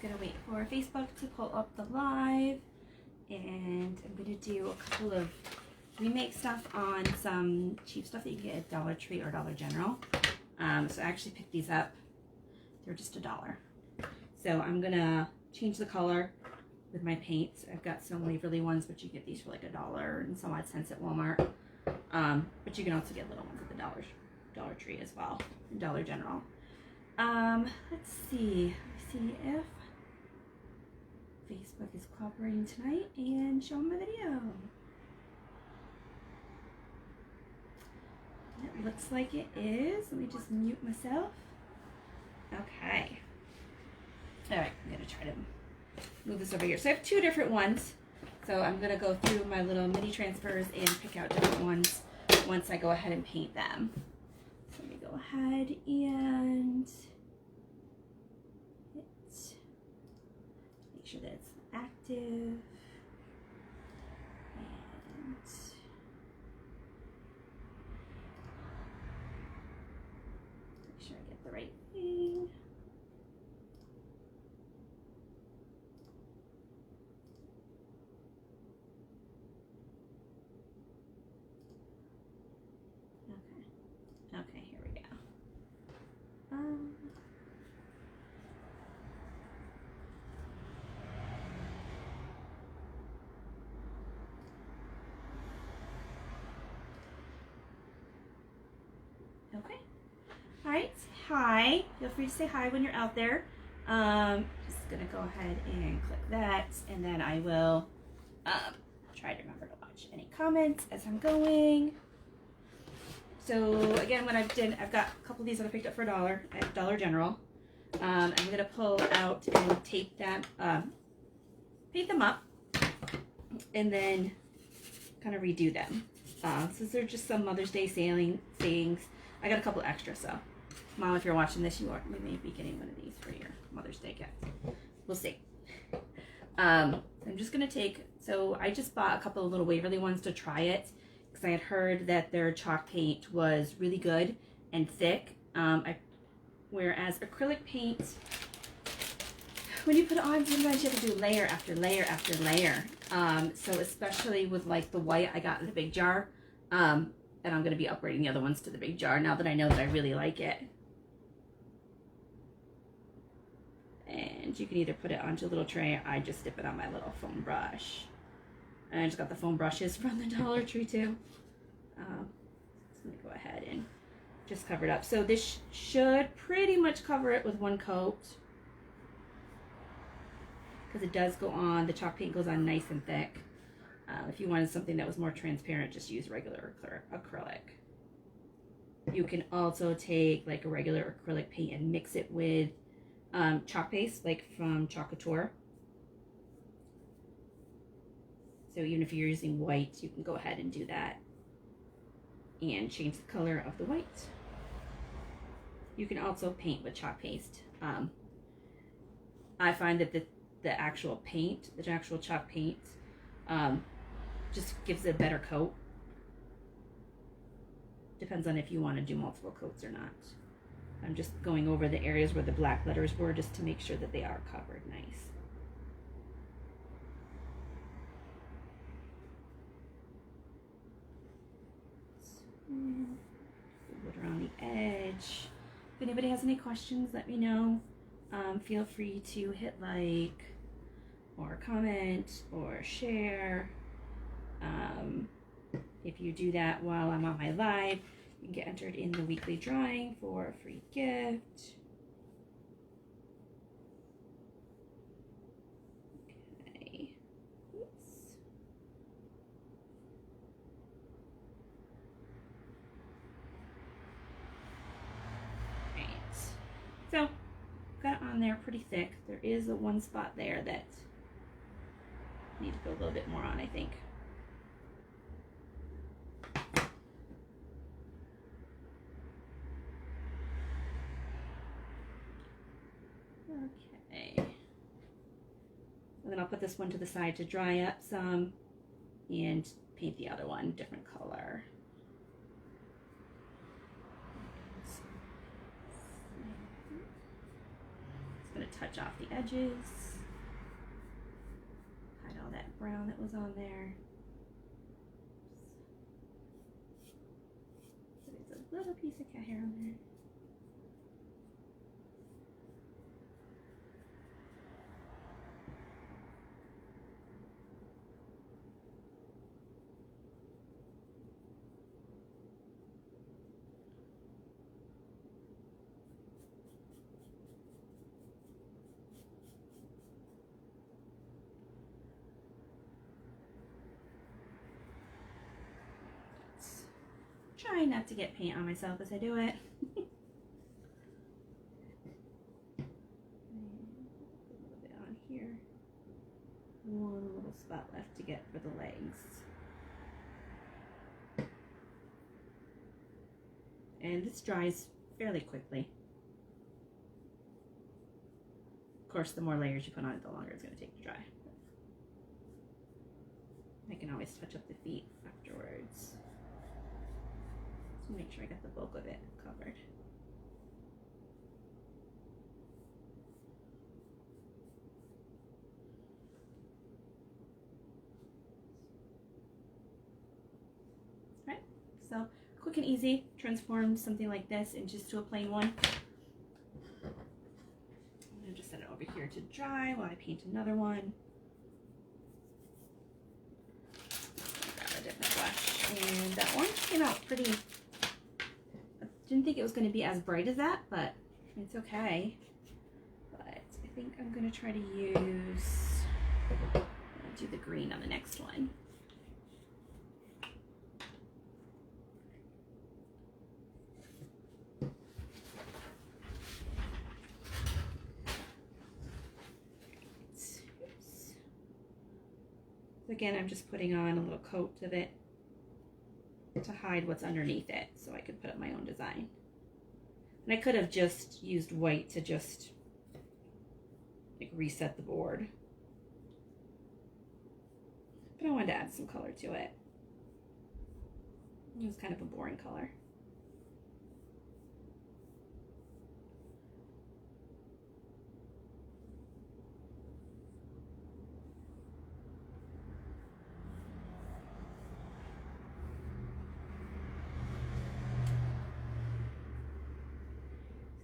gonna wait for Facebook to pull up the live, and I'm gonna do a couple of remake stuff on some cheap stuff that you can get at Dollar Tree or Dollar General. So I actually picked these up. They're just $1. So I'm gonna change the color with my paints. I've got some Waverly ones, but you get these for like $1 and some odd cents at Walmart. But you can also get little ones at the Dollar Tree as well, and Dollar General. Let's see if Facebook is cooperating tonight and showing my video. It looks like it is. Let me just mute myself. Okay. All right, I'm gonna try to move this over here. So I have two different ones. So I'm gonna go through my little mini transfers and pick out different ones once I go ahead and paint them. So let me go ahead and make sure that it's active. And make sure I get the right thing. Okay, here we go. Okay. All right. Hi. Feel free to say hi when you're out there. Just gonna go ahead and click that, and then I will try to remember to watch any comments as I'm going. So again, what I've got a couple of these that I picked up for $1 at Dollar General. I'm gonna pull out and tape them, paint them up, and then kind of redo them. Since they're just some Mother's Day sayings, I got a couple extra. So, Mom, if you're watching this, you may be getting one of these for your Mother's Day gift. We'll see. I'm just gonna take. So I just bought a couple of little Waverly ones to try it, because I had heard that their chalk paint was really good and thick. Whereas acrylic paint, when you put it on, sometimes you have to do layer after layer after layer. So especially with like the white I got in the big jar, and I'm going to be upgrading the other ones to the big jar now that I know that I really like it. And you can either put it onto a little tray, or I just dip it on my little foam brush. And I just got the foam brushes from the Dollar Tree too. So let me go ahead and just cover it up. So this should pretty much cover it with one coat, because it does go on, the chalk paint goes on nice and thick. If you wanted something that was more transparent, just use regular acrylic. You can also take like a regular acrylic paint and mix it with chalk paste, like from Chalk Couture. So even if you're using white, you can go ahead and do that and change the color of the white. You can also paint with chalk paste. I find that the actual paint, the actual chalk paint, just gives it a better coat. Depends on if you want to do multiple coats or not. I'm just going over the areas where the black letters were, just to make sure that they are covered nice. Put around the edge. If anybody has any questions, let me know. Feel free to hit like or comment or share. If you do that while I'm on my live, you can get entered in the weekly drawing for a free gift. Okay. Oops. Right. So, got it on there pretty thick. There is a one spot there that I need to go a little bit more on, I think. Okay. And then I'll put this one to the side to dry up some and paint the other one different color. Just gonna touch off the edges. Hide all that brown that was on there. There's a little piece of cat hair on there. Try not to get paint on myself as I do it. A little bit on here. One little spot left to get for the legs. And this dries fairly quickly. Of course, the more layers you put on it, the longer it's going to take to dry. I can always touch up the feet afterwards. Make sure I got the bulk of it covered. Right, so quick and easy, transform something like this into just a plain one. I'm gonna just set it over here to dry while I paint another one. Grab a different brush, and that one came out pretty. Didn't think it was going to be as bright as that, but it's okay. But I think I'm going to try to do the green on the next one. So again, I'm just putting on a little coat of it to hide what's underneath it so I could put up my own design. And I could have just used white to just like reset the board, but I wanted to add some color to it. It was kind of a boring color.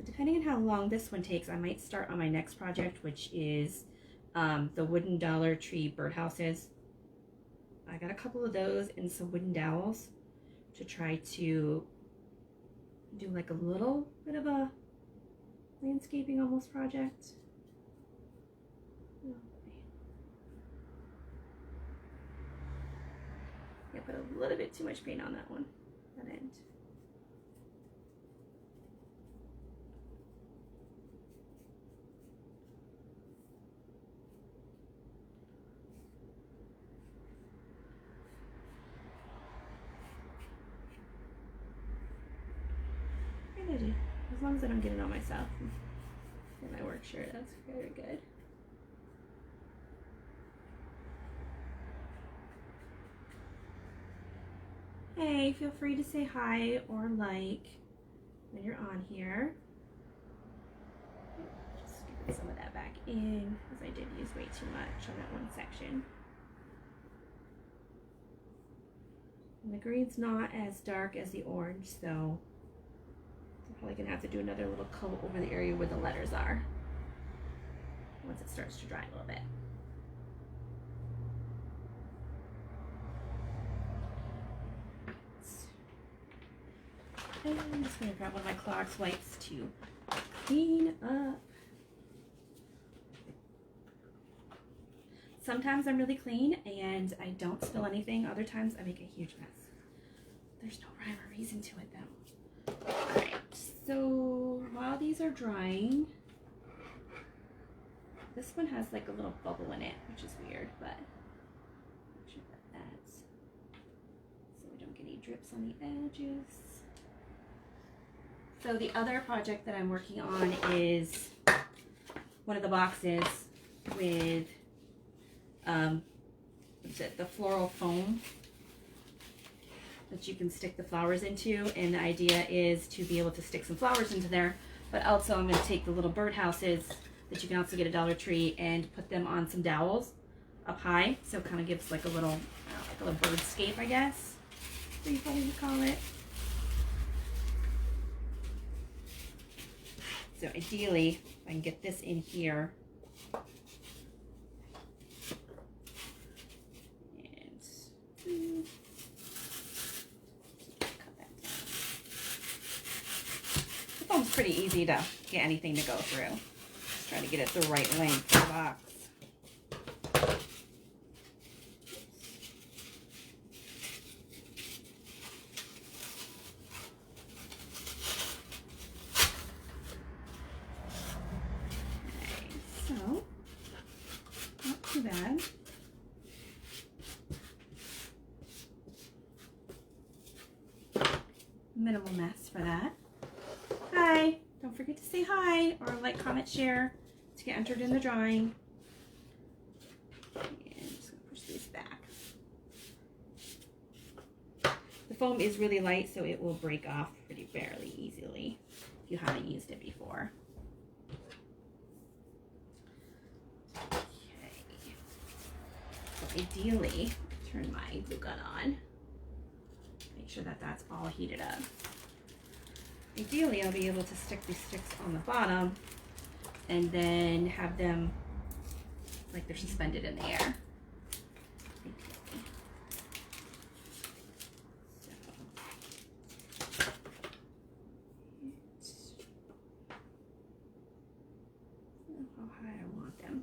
Depending on how long this one takes, I might start on my next project, which is the wooden Dollar Tree birdhouses. I got a couple of those and some wooden dowels to try to do like a little bit of a landscaping almost project. Yeah, put a little bit too much paint on that one, that end. As long as I don't get it on myself in my work shirt, that's very good. Hey, feel free to say hi or like when you're on here. Just get some of that back in, because I did use way too much on that one section. And the green's not as dark as the orange, so I'm probably gonna have to do another little coat over the area where the letters are once it starts to dry a little bit. And I'm just gonna grab one of my Clorox wipes to clean up. Sometimes I'm really clean and I don't spill anything. Other times I make a huge mess. There's no rhyme or reason to it though. Alright, so while these are drying, this one has like a little bubble in it, which is weird, but make sure that that's so we don't get any drips on the edges. So the other project that I'm working on is one of the boxes with what's it, the floral foam that you can stick the flowers into, and the idea is to be able to stick some flowers into there, but also I'm going to take the little birdhouses that you can also get at Dollar Tree and put them on some dowels up high. So it kind of gives like a little, like a little birdscape, I guess. What you probably would call it. So ideally, if I can get this in here. And cut that down. The foam's pretty easy to get anything to go through. Just trying to get it the right length for the box. So, not too bad. Minimal mess for that. Hi! Don't forget to say hi or like, comment, share to get entered in the drawing. And just gonna push these back. The foam is really light, so it will break off pretty fairly easily if you haven't used it before. Ideally, turn my glue gun on. Make sure that that's all heated up. Ideally, I'll be able to stick these sticks on the bottom and then have them like they're suspended in the air. How high I want them.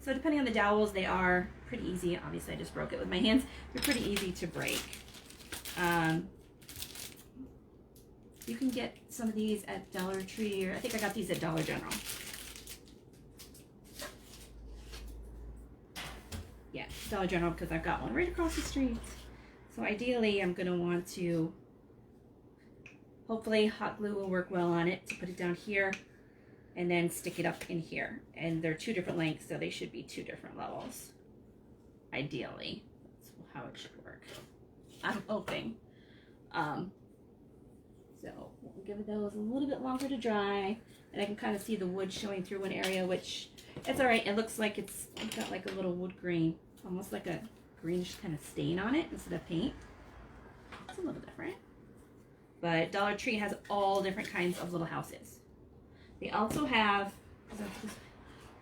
So depending on the dowels, they are pretty easy. Obviously, I just broke it with my hands. They're pretty easy to break. You can get some of these at Dollar Tree, or I think I got these at Dollar General. Yeah, Dollar General, because I've got one right across the street. So ideally, I'm going to want to, hopefully hot glue will work well on it to put it down here and then stick it up in here. And they're two different lengths, so they should be two different levels. Ideally, that's how it should work. I'm hoping. So we'll give those a little bit longer to dry, and I can kind of see the wood showing through one area, which it's all right. It looks like it's got like a little wood grain, almost like a greenish kind of stain on it instead of paint. It's a little different. But Dollar Tree has all different kinds of little houses. They also have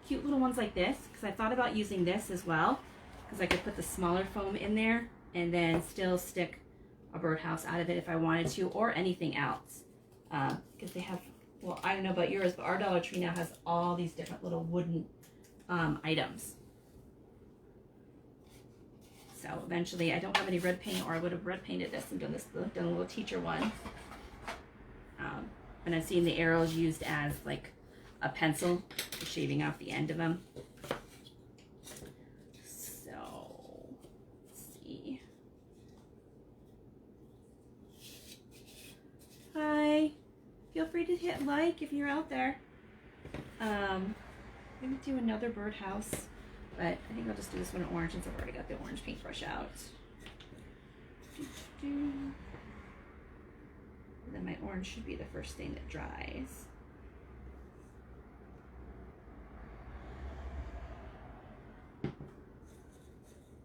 cute little ones like this, because I thought about using this as well, because I could put the smaller foam in there and then still stick a birdhouse out of it if I wanted to, or anything else. Because they have, well, I don't know about yours, but our Dollar Tree now has all these different little wooden items. So eventually, I don't have any red paint, or I would have red painted this and done a little teacher one. And I've seen the arrows used as like a pencil, for shaving off the end of them. So, let's see. Hi, feel free to hit like if you're out there. I'm gonna do another birdhouse, but I think I'll just do this one in orange since I've already got the orange paintbrush out. And then my orange should be the first thing that dries.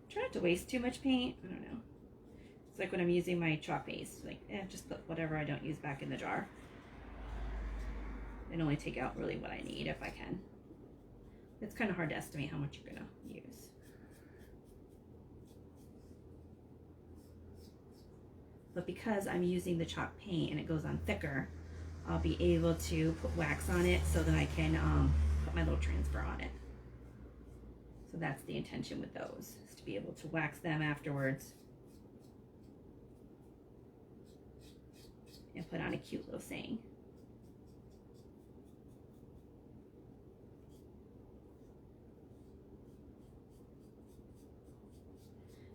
Try not to waste too much paint. I don't know. It's like when I'm using my chalk paste, like just put whatever I don't use back in the jar and only take out really what I need if I can. It's kind of hard to estimate how much you're gonna use. But because I'm using the chalk paint and it goes on thicker, I'll be able to put wax on it so that I can put my little transfer on it. So that's the intention with those, is to be able to wax them afterwards and put on a cute little saying.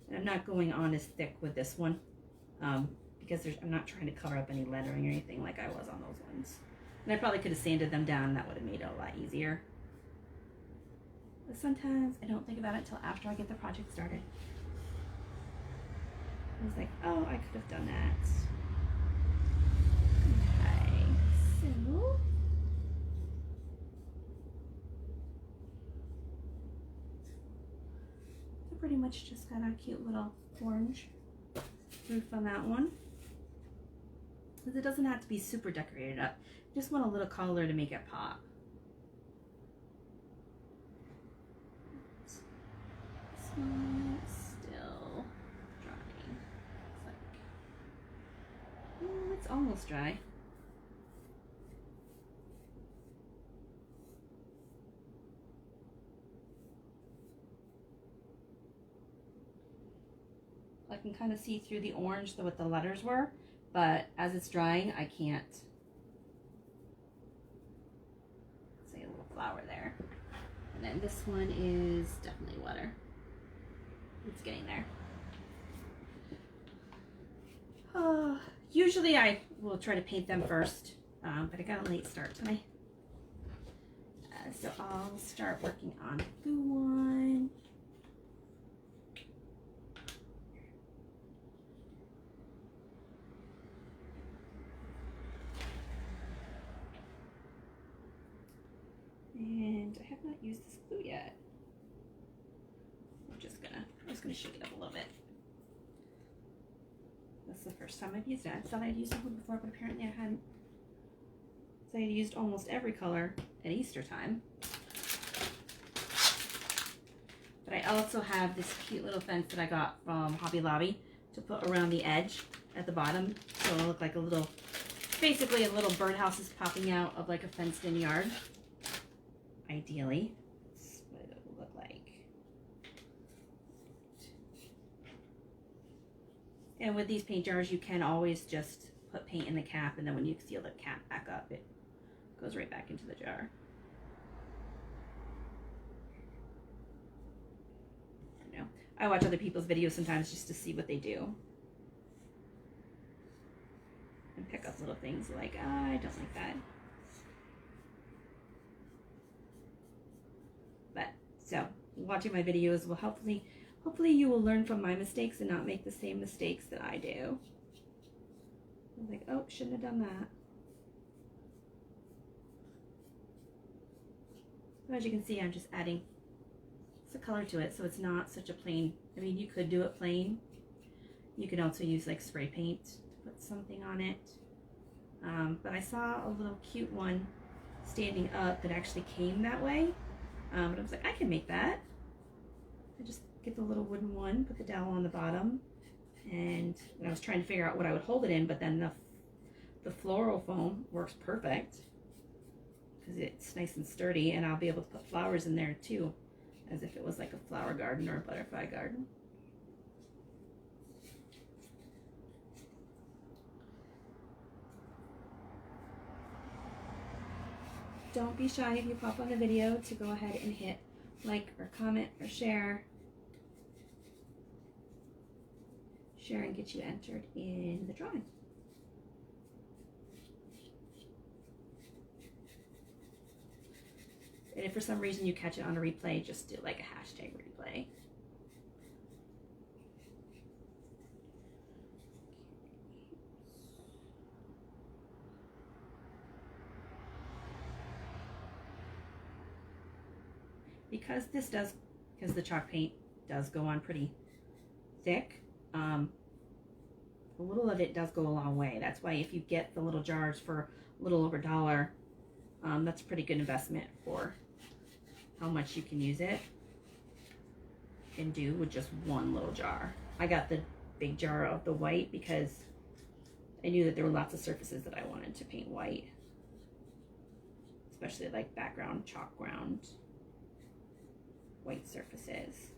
And I'm not going on as thick with this one because I'm not trying to cover up any lettering or anything like I was on those ones. And I probably could have sanded them down, and that would have made it a lot easier. But sometimes I don't think about it until after I get the project started. I was like, oh, I could have done that. Okay, so blue. So pretty much just got a cute little orange roof on that one. Because it doesn't have to be super decorated up. Just want a little color to make it pop. This one is still drying. It's like, oh, it's almost dry. I can kind of see through the orange what the letters were, but as it's drying, I can't. Say a little flower there. And then this one is definitely wetter. It's getting there. Usually I will try to paint them first, but I got a late start tonight. So I'll start working on the blue one. And I have not used this glue yet. I'm just gonna shake it up a little bit. That's the first time I've used it. I thought I'd used it before, but apparently I hadn't. So I had used almost every color at Easter time. But I also have this cute little fence that I got from Hobby Lobby to put around the edge at the bottom. So it'll look like a little, basically a little birdhouses popping out of like a fenced in yard. Ideally, that's what it will look like. And with these paint jars, you can always just put paint in the cap, and then when you seal the cap back up, it goes right back into the jar. I don't know. I watch other people's videos sometimes just to see what they do. And pick up little things like, I don't like that. So watching my videos will hopefully you will learn from my mistakes and not make the same mistakes that I do. I was like, oh, shouldn't have done that. So as you can see, I'm just adding some color to it so it's not such a plain. I mean, you could do it plain. You could also use like spray paint to put something on it. But I saw a little cute one standing up that actually came that way. But I was like, I can make that. I just get the little wooden one, put the dowel on the bottom, and I was trying to figure out what I would hold it in, but then the floral foam works perfect because it's nice and sturdy, and I'll be able to put flowers in there too, as if it was like a flower garden or a butterfly garden. Don't be shy if you pop on the video to go ahead and hit like or comment or share. Share and get you entered in the drawing. And if for some reason you catch it on a replay, just do like a hashtag replay. Because the chalk paint does go on pretty thick, a little of it does go a long way. That's why if you get the little jars for a little over $1, that's a pretty good investment for how much you can use it and do with just one little jar. I got the big jar of the white because I knew that there were lots of surfaces that I wanted to paint white, especially like background, chalk ground, white surfaces.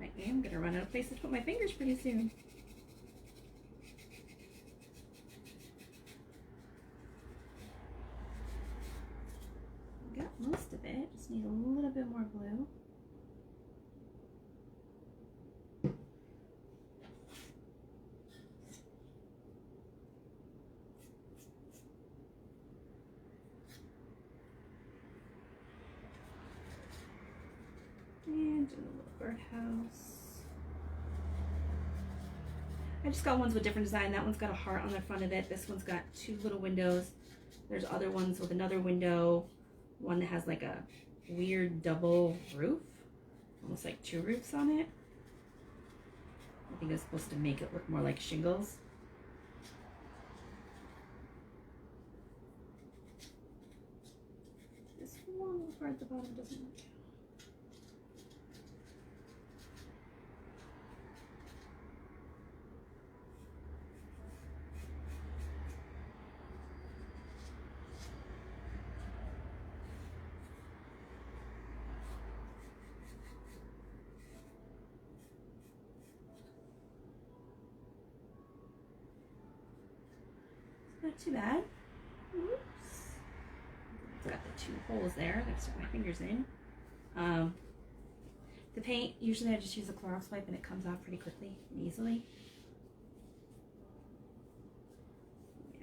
I am gonna run out of places to put my fingers pretty soon. Got most of it, just need a little bit more glue. And a little birdhouse. I just got ones with different design. That one's got a heart on the front of it. This one's got 2 little windows. There's other ones with another window. One that has like a weird double roof, almost like 2 roofs on it. I think it's supposed to make it look more like shingles. This one little part at the bottom doesn't work. Not too bad. Oops. It's got the 2 holes there that I stick my fingers in. The paint, usually I just use a Clorox wipe and it comes off pretty quickly and easily.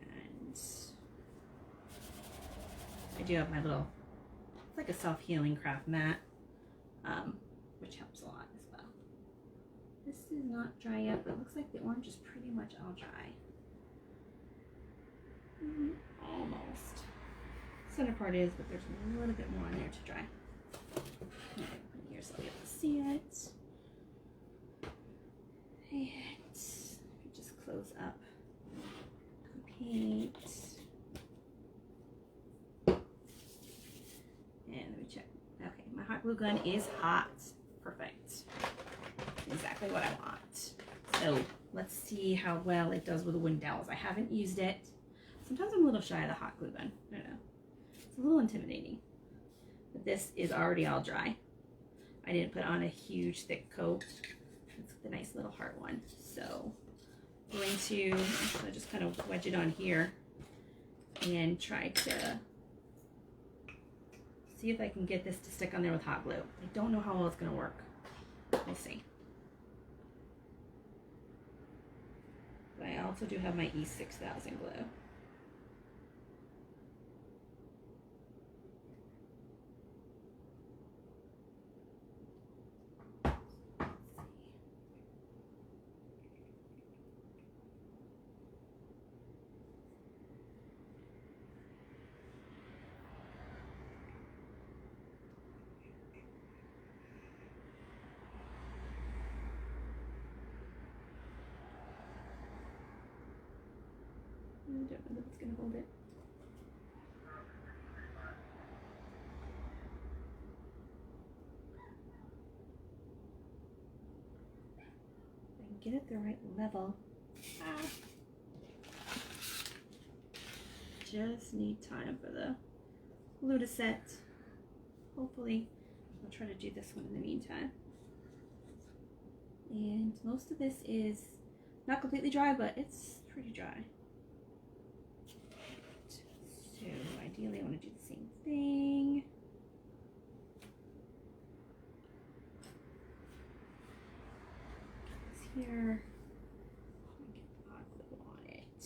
And I do have my little, it's like a self-healing craft mat, which helps a lot as well. This is not dry yet, but it looks like the orange is pretty much all dry. Almost. Center part is, but there's a little bit more in there to dry. Put it here so I'll be able to see it. And just close up the paint. And let me check. Okay, my hot glue gun is hot. Perfect. Exactly what I want. So let's see how well it does with the windows. I haven't used it. Sometimes I'm a little shy of the hot glue gun. I don't know. It's a little intimidating. But this is already all dry. I didn't put on a huge thick coat. It's the nice little heart one. So I'm going to just kind of wedge it on here and try to see if I can get this to stick on there with hot glue. I don't know how well it's going to work. We'll see. But I also do have my E6000 glue. I don't know if it's going to hold it. If I can get it the right level. Just need time for the glue to set. Hopefully, I'll try to do this one in the meantime. And most of this is not completely dry, but it's pretty dry. So ideally I want to do the same thing. It's here. Get the hot glue on it.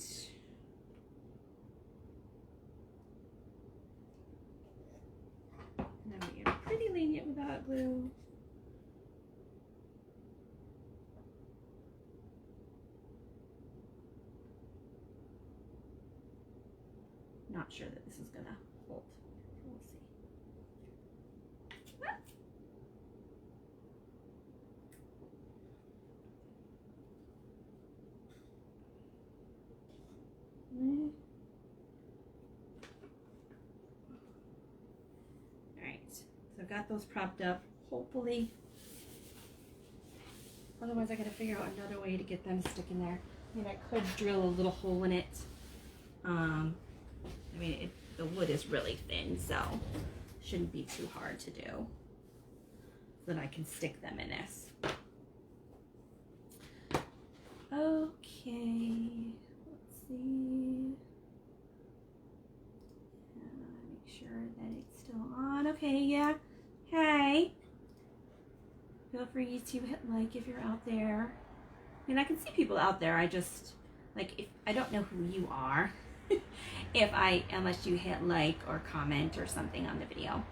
And I'm being pretty lenient with the hot glue. Not sure that this is gonna hold. We'll see. Ah. All right, so I've got those propped up. Hopefully, otherwise I gotta figure out another way to get them to stick in there. I mean, I could drill a little hole in it. I mean, the wood is really thin, so shouldn't be too hard to do. So that I can stick them in this. Okay, let's see. Make sure that it's still on. Okay, yeah. Hey. Feel free to hit like if you're out there. I mean, I can see people out there. I just, like, if I don't know who you are. Unless you hit like or comment or something on the video.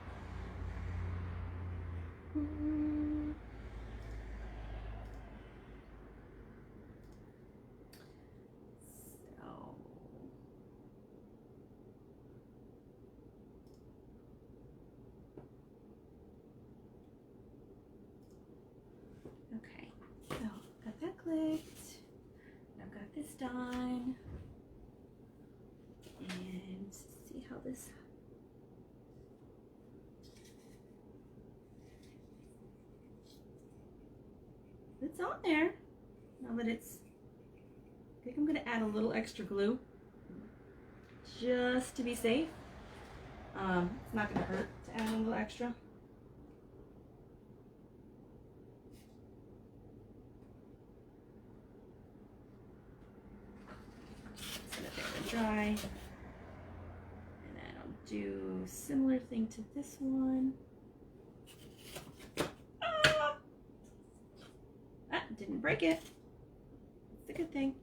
Okay, so got that clicked. I've got this done. And see how this. It's on there. Now that it's, I think I'm going to add a little extra glue just to be safe. It's not going to hurt to add a little extra. Set it there to dry. And then I'll do a similar thing to this one. Didn't break it. It's a good thing.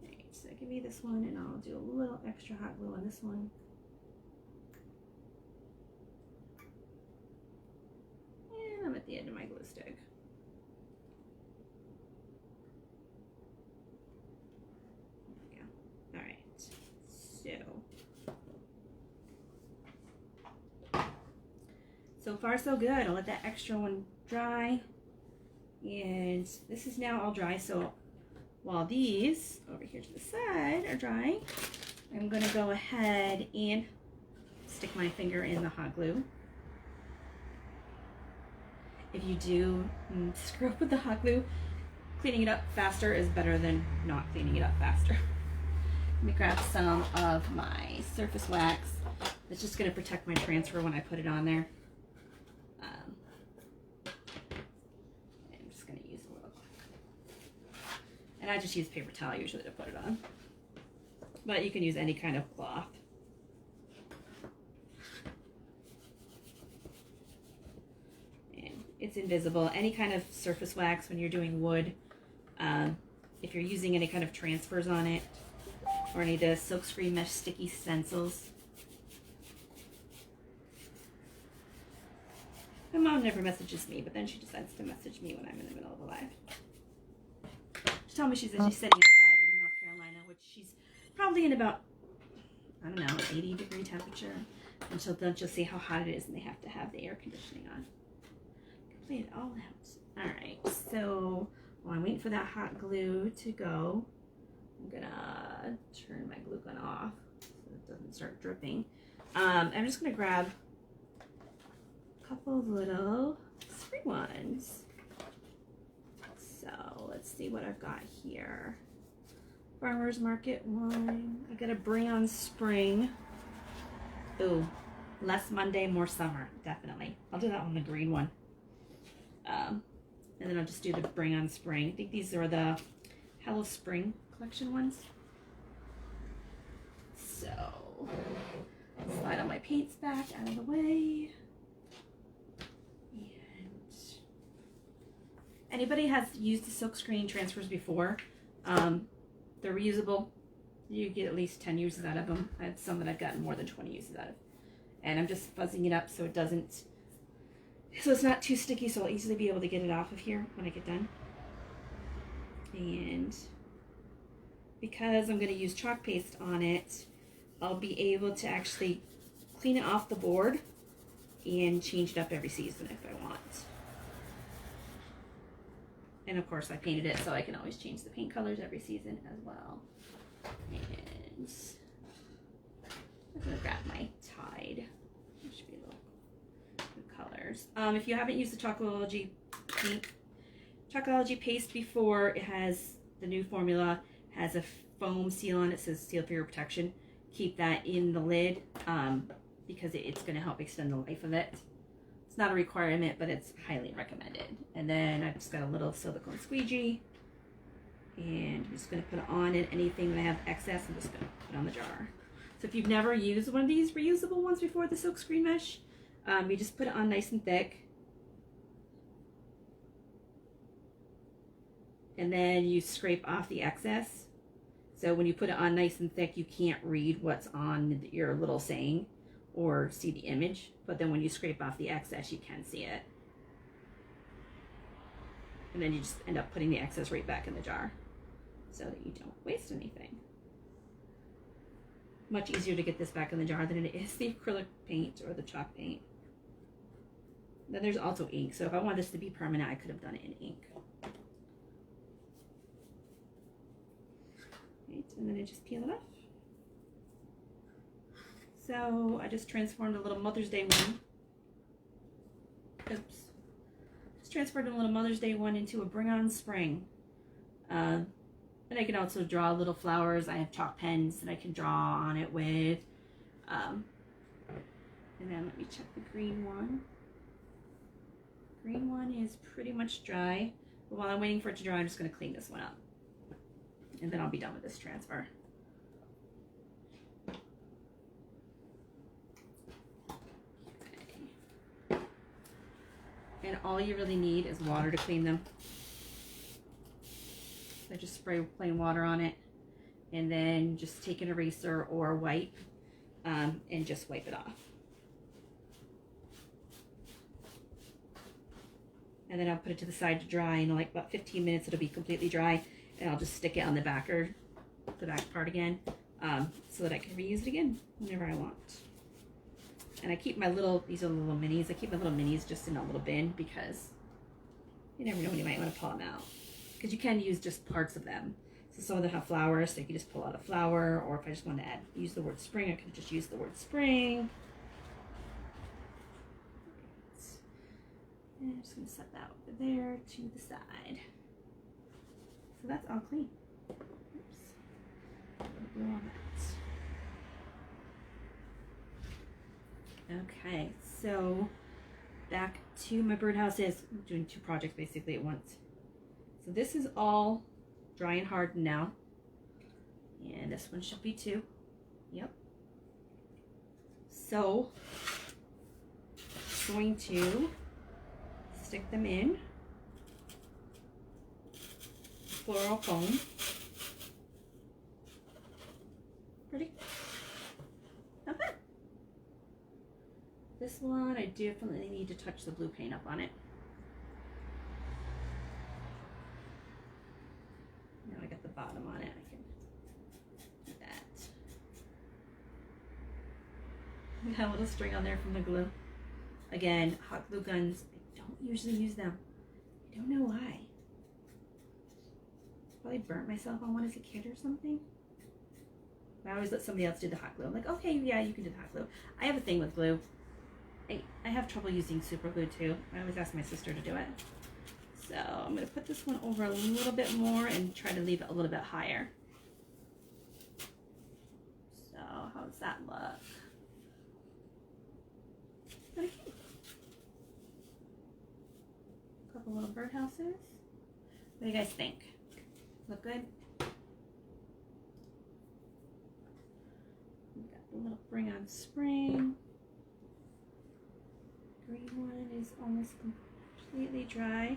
Alright, so give me this one and I'll do a little extra hot glue on this one. And I'm at the end of my glue stick. There we go. Alright, so far so good. I'll let that extra one dry. And this is now all dry, so while these over here to the side are drying, I'm going to go ahead and stick my finger in the hot glue. If you do screw up with the hot glue, cleaning it up faster is better than not cleaning it up faster. Let me grab some of my surface wax. That's just going to protect my transfer when I put it on there. And I just use paper towel usually to put it on. But you can use any kind of cloth. And it's invisible. Any kind of surface wax when you're doing wood, if you're using any kind of transfers on it, or any of the silkscreen mesh sticky stencils. My mom never messages me, but then she decides to message me when I'm in the middle of a live. Tell me she's sitting outside in North Carolina, which she's probably in about, I don't know, 80-degree temperature. And she'll see how hot it is, and they have to have the air conditioning on. Clean it all out. All right, so while I'm waiting for that hot glue to go, I'm gonna turn my glue gun off so it doesn't start dripping. I'm just gonna grab a couple of little spring ones. So let's see what I've got here. Farmer's Market one. I gotta bring on spring. Ooh, less Monday, more summer, definitely. I'll do that one, the green one. And then I'll just do the bring on spring. I think these are the Hello Spring collection ones. So, slide all my paints back out of the way. Anybody has used the silkscreen transfers before, they're reusable. You get at least 10 uses out of them. I have some that I've gotten more than 20 uses out of. And I'm just fuzzing it up so it doesn't, so it's not too sticky, so I'll easily be able to get it off of here when I get done. And because I'm going to use chalk paste on it, I'll be able to actually clean it off the board and change it up every season if I want. And of course I painted it so I can always change the paint colors every season as well. And I'm gonna grab my Tide. There should be a little good colors. If you haven't used the Chalkology paste before, it has the new formula, has a foam seal on it, says seal for your protection. Keep that in the lid because it's gonna help extend the life of it. It's not a requirement, but it's highly recommended. And then I've just got a little silicone squeegee, and I'm just going to put on it anything that I have excess. I'm just going to put on the jar. So if you've never used one of these reusable ones before, the silkscreen mesh, you just put it on nice and thick, and then you scrape off the excess. So when you put it on nice and thick, you can't read what's on your little saying or see the image, but then when you scrape off the excess, you can see it. And then you just end up putting the excess right back in the jar so that you don't waste anything. Much easier to get this back in the jar than it is the acrylic paint or the chalk paint. Then there's also ink. So if I want this to be permanent, I could have done it in ink. Right, and then I just peel it off. So I just transformed a little Mother's Day one. Oops. Just transferred a little Mother's Day one into a Bring On Spring. And I can also draw little flowers. I have chalk pens that I can draw on it with. And then let me check the green one. Green one is pretty much dry. But while I'm waiting for it to dry, I'm just going to clean this one up. And then I'll be done with this transfer. Okay. And all you really need is water to clean them. I just spray plain water on it. And then just take an eraser or a wipe and just wipe it off. And then I'll put it to the side to dry. In like about 15 minutes, it'll be completely dry. And I'll just stick it on the back part again, so that I can reuse it again whenever I want. And I keep my these are little minis. I keep my little minis just in a little bin because you never know when you might want to pull them out. Because you can use just parts of them. So some of them have flowers, so you can just pull out a flower. Or if I just want to use the word spring, I can just use the word spring. And I'm just going to set that over there to the side. So that's all clean. Oops. A little glue on that. Okay, so back to my birdhouses. I'm doing two projects basically at once. So this is all dry and hardened now. And this one should be too. Yep. So I'm going to stick them in floral foam. Pretty. Not bad. This one, I definitely need to touch the blue paint up on it. Now I got the bottom on it. I can do that. Got a little string on there from the glue. Again, hot glue guns. I don't usually use them. I don't know why. Probably burnt myself on one as a kid or something. I always let somebody else do the hot glue. I'm like, okay, yeah, you can do the hot glue. I have a thing with glue. I have trouble using super glue too. I always ask my sister to do it. So I'm going to put this one over a little bit more and try to leave it a little bit higher. So how does that look? Okay. A couple little birdhouses. What do you guys think? Look good? We got the little Bring On Spring. Green one is almost completely dry.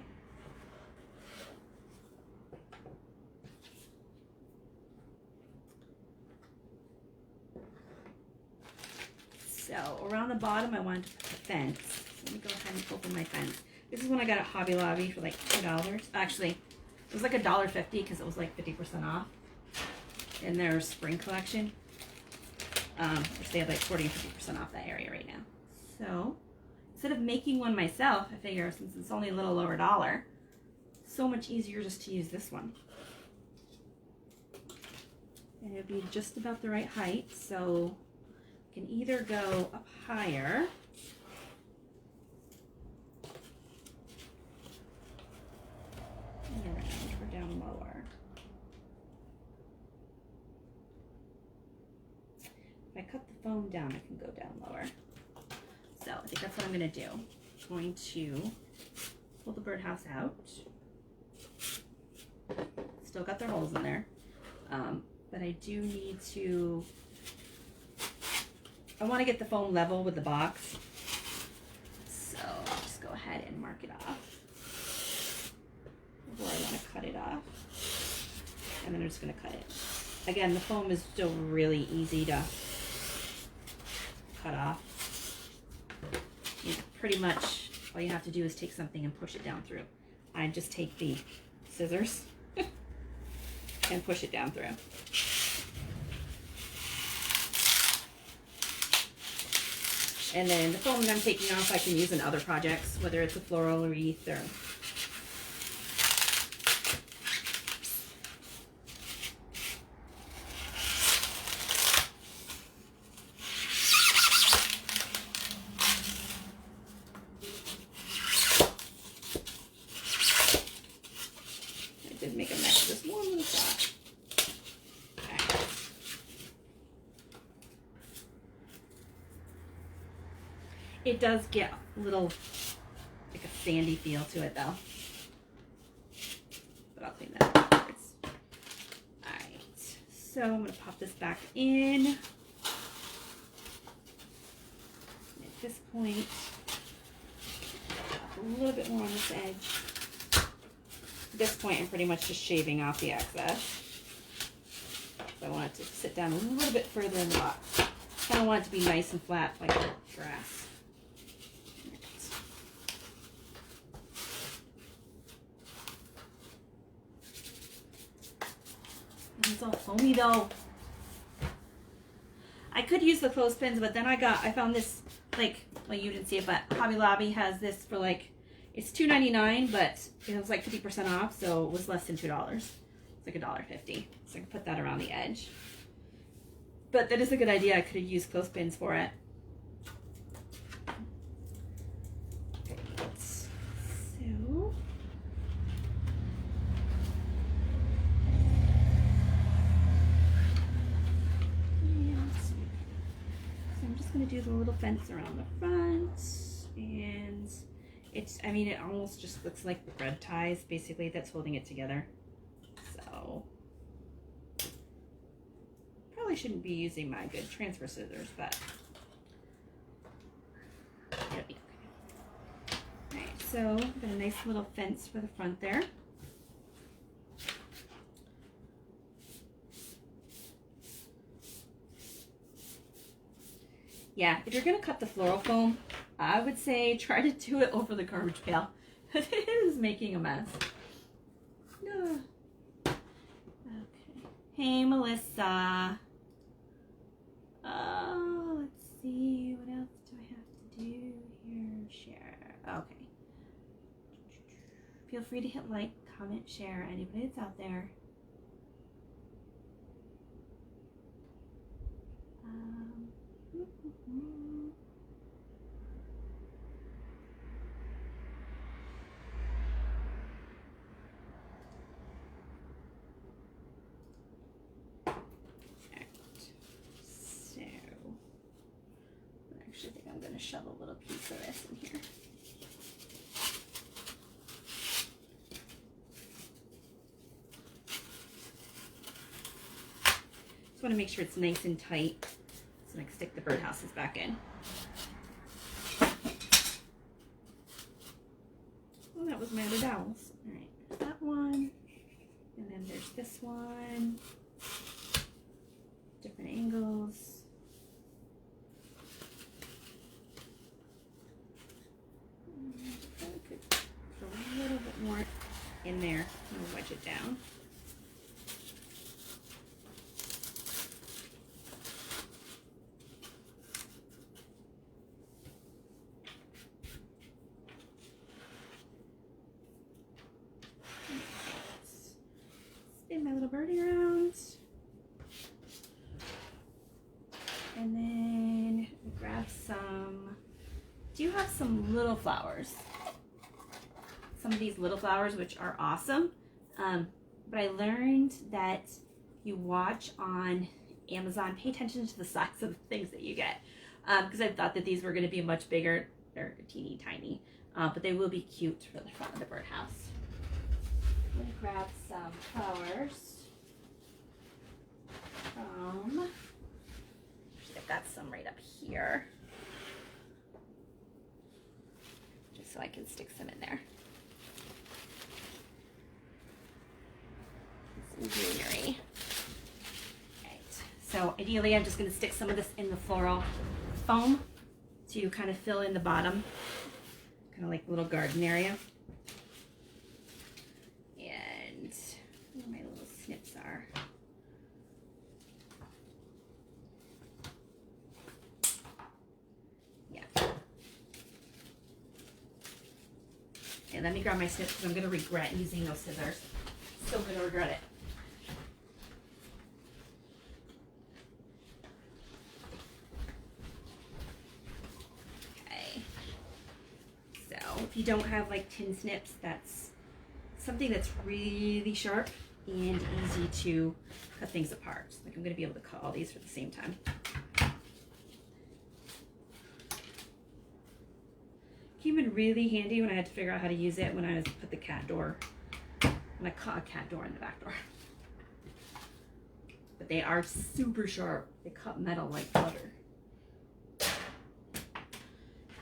So around the bottom, I wanted to put the fence. Let me go ahead and open my fence. This is one I got at Hobby Lobby for like $2. Actually, it was like $1.50 because it was like 50% off in their spring collection. Which they have like 40 and 50% off that area right now. So instead of making one myself, I figure since it's only a little over $1, so much easier just to use this one. And it'll be just about the right height, so you can either go up higher or down lower. If I cut the foam down, I can go down lower. So I think that's what I'm going to do. I'm going to pull the birdhouse out. Still got their holes in there. But I do need to, I want to get the foam level with the box. So I'll just go ahead and mark it off. Or I want to cut it off. And then I'm just going to cut it. Again, the foam is still really easy to cut off. Pretty much all you have to do is take something and push it down through. I just take the scissors and push it down through. And then the foam that I'm taking off, I can use in other projects, whether it's a floral wreath or... I did make a mess of this one little spot. It does get a little, like a sandy feel to it though. But I'll clean that up afterwards. Alright, so I'm going to pop this back in. And at this point, a little bit more on this edge. At this point, I'm pretty much just shaving off the excess. So I want it to sit down a little bit further in the box. Kind of want it to be nice and flat like grass. It's all foamy though. I could use the clothespins, but then I found this, like, well, you didn't see it, but Hobby Lobby has this for like, it's $2.99, but it was like 50% off, so it was less than $2. It's like $1.50. So I can put that around the edge. But that is a good idea. I could have used clothespins for it. Great. So I'm just going to do the little fence around the front, and it's, I mean, it almost just looks like thread ties basically that's holding it together. So probably shouldn't be using my good transfer scissors, but it'll be okay. Alright, so I've got a nice little fence for the front there. Yeah, if you're going to cut the floral foam, I would say try to do it over the garbage pail. It is making a mess. Okay. Hey, Melissa. Let's see. What else do I have to do here? Share. Okay. Feel free to hit like, comment, share. Anybody that's out there. I'm going to shove a little piece of this in here. Just want to make sure it's nice and tight so I can stick the birdhouses back in. Well, that was my other dowels. All right, that one, and then there's this one. Different angles. A little bit more in there and wedge it down. Spin my little birdie around. And then grab some, do you have some little flowers? Some of these little flowers, which are awesome. But I learned that you watch on Amazon, pay attention to the size of the things that you get. Because I thought that these were going to be much bigger. They're teeny tiny. But they will be cute for the front of the birdhouse. I'm going to grab some flowers from, actually I've got some right up here. Just so I can stick some in there. Greenery. Right. So ideally I'm just going to stick some of this in the floral foam to kind of fill in the bottom, kind of like a little garden area. And where my little snips are. Yeah. Okay, let me grab my snips because I'm going to regret using those scissors. Still going to regret it. Okay. So if you don't have like tin snips, that's something that's really sharp and easy to cut things apart. Like I'm going to be able to cut all these at the same time. Came in really handy when I had to figure out how to use it when I put the cat door, when I caught a cat door in the back door. But they are super sharp. They cut metal like butter.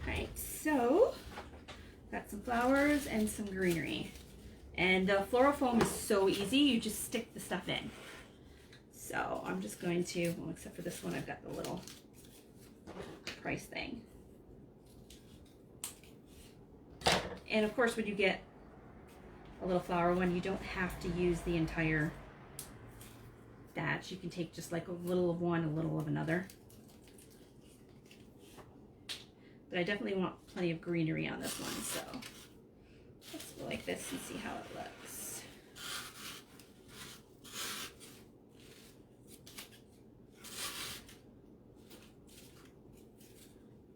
Alright, so got some flowers and some greenery. And the floral foam is so easy, you just stick the stuff in. So I'm just going to, well, except for this one, I've got the little price thing. And of course, when you get a little flower one, you don't have to use the entire batch. You can take just like a little of one, a little of another. But I definitely want plenty of greenery on this one, so let's go like this and see how it looks.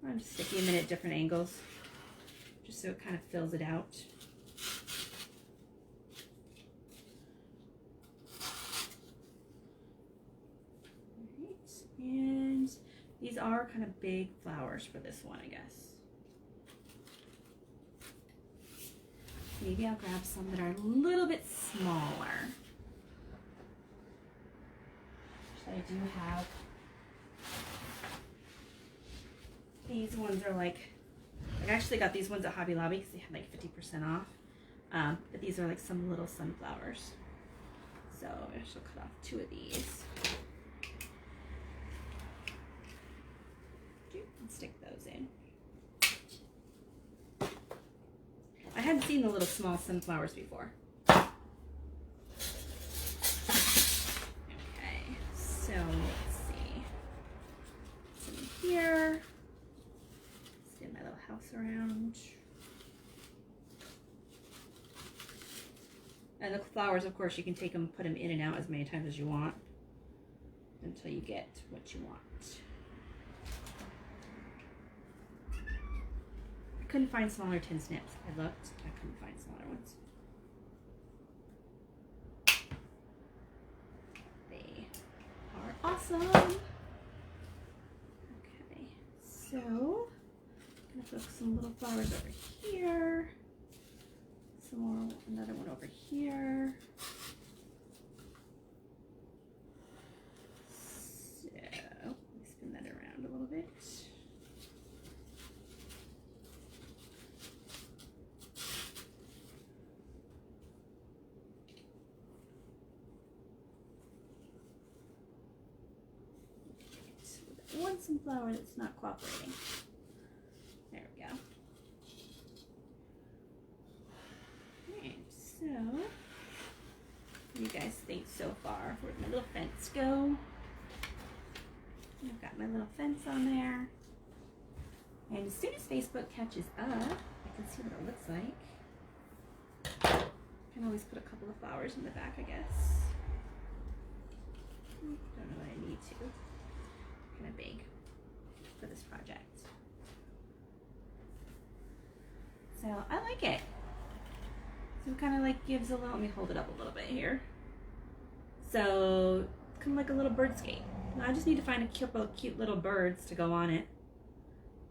I'm just sticking them in at different angles, just so it kind of fills it out. Alright, and these are kind of big flowers for this one, I guess. Maybe I'll grab some that are a little bit smaller. Which I do have. These ones are like, I actually got these ones at Hobby Lobby because they had like 50% off. But these are like some little sunflowers. So I should cut off 2 of these. And stick those in. I hadn't seen the little small sunflowers before. Okay, so let's see. Some here. Spin my little house around. And the flowers, of course, you can take them, put them in and out as many times as you want until you get what you want. I couldn't find smaller tin snips. I looked, I couldn't find smaller ones. They are awesome. Okay, so I'm gonna put some little flowers over here. Some more, another one over here. So let me spin that around a little bit. One sunflower that's not cooperating. There we go. Alright, so what do you guys think so far? Where'd my little fence go? I've got my little fence on there. And as soon as Facebook catches up, I can see what it looks like. I can always put a couple of flowers in the back, I guess. Don't know that I need to. Kind of big for this project. So I like it. So it kind of like gives a little, let me hold it up a little bit here. So kind of like a little birdscape. Now I just need to find a cute little birds to go on it.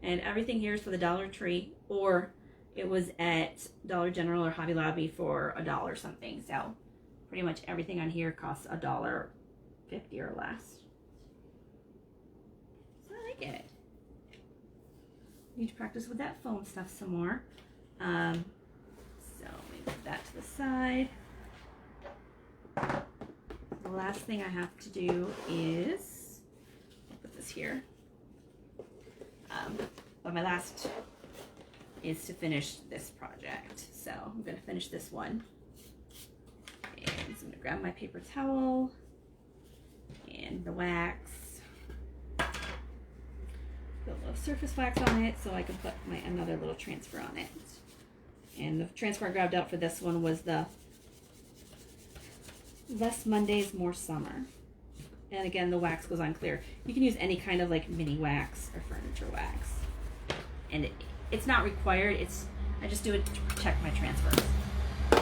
And everything here is for the Dollar Tree, or it was at Dollar General or Hobby Lobby for $1 something. So pretty much everything on here costs $1.50 or less. It. Need to practice with that foam stuff some more. So let me put that to the side. The last thing I have to do is, I'll put this here. But my last is to finish this project. So I'm going to finish this one. And so I'm going to grab my paper towel and the wax. Put a little surface wax on it so I can put my another little transfer on it. And the transfer I grabbed out for this one was the Less Mondays, More Summer. And again, the wax goes on clear. You can use any kind of like mini wax or furniture wax. And it's not required. I just do it to protect my transfers. So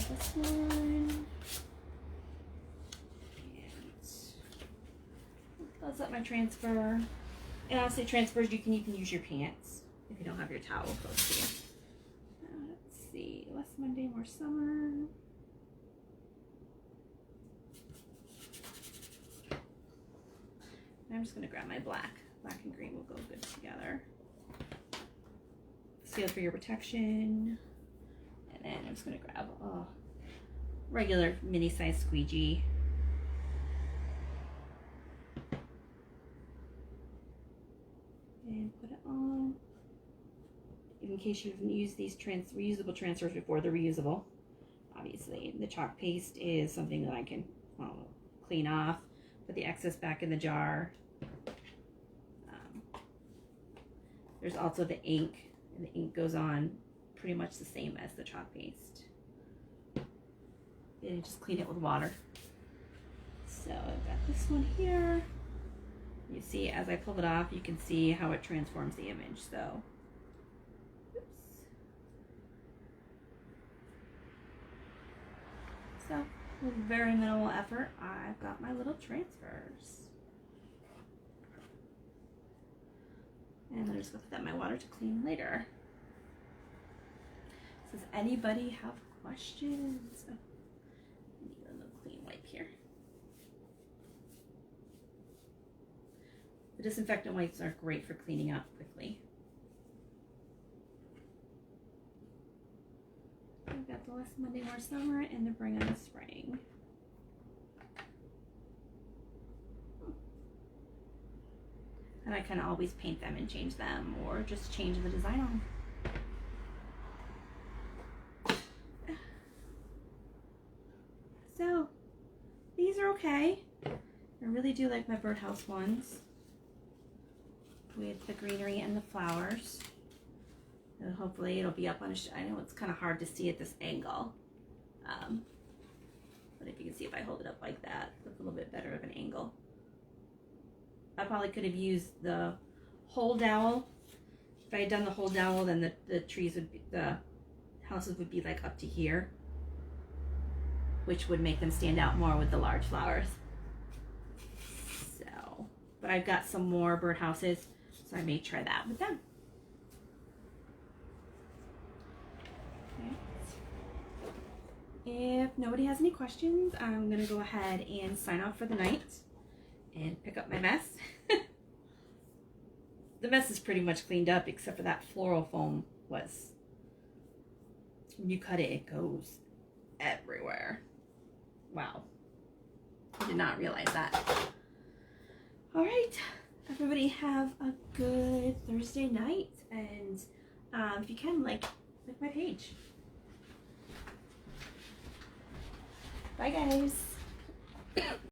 this one. And close up my transfer. And honestly, transfers you can even use your pants if you don't have your towel close to you. Let's see, Less Monday, More Summer. I'm just going to grab my black. Black and green will go good together. Seal for your protection. And then I'm just going to grab a regular mini size squeegee. And put it on. In case you've used these reusable transfers before, they're reusable. Obviously, the chalk paste is something that I can clean off. Put the excess back in the jar. There's also the ink, and the ink goes on pretty much the same as the chalk paste. And just clean it with water. So I've got this one here. You see, as I pull it off, you can see how it transforms the image. So, oops. So with very minimal effort, I've got my little transfers. And I'm just going to put that in my water to clean later. Does anybody have questions? Oh, I need a little clean wipe here. The disinfectant wipes are great for cleaning up quickly. I've got the Less Monday, More Summer and the Bring on Spring. And I can always paint them and change them, or just change the design on them. So, these are okay. I really do like my birdhouse ones with the greenery and the flowers. And hopefully it'll be up on a I know it's kind of hard to see at this angle. But if you can see, if I hold it up like that, it's a little bit better of an angle. I probably could have used the whole dowel. If I had done the whole dowel, then the trees would be, the houses would be like up to here, which would make them stand out more with the large flowers. So, but I've got some more birdhouses, so I may try that with them. Okay. If nobody has any questions, I'm gonna go ahead and sign off for the night and pick up my mess. The mess is pretty much cleaned up, except for that floral foam was, when you cut it, it goes everywhere. Wow. I did not realize that. All right, everybody have a good Thursday night, and if you can, like my page. Bye, guys.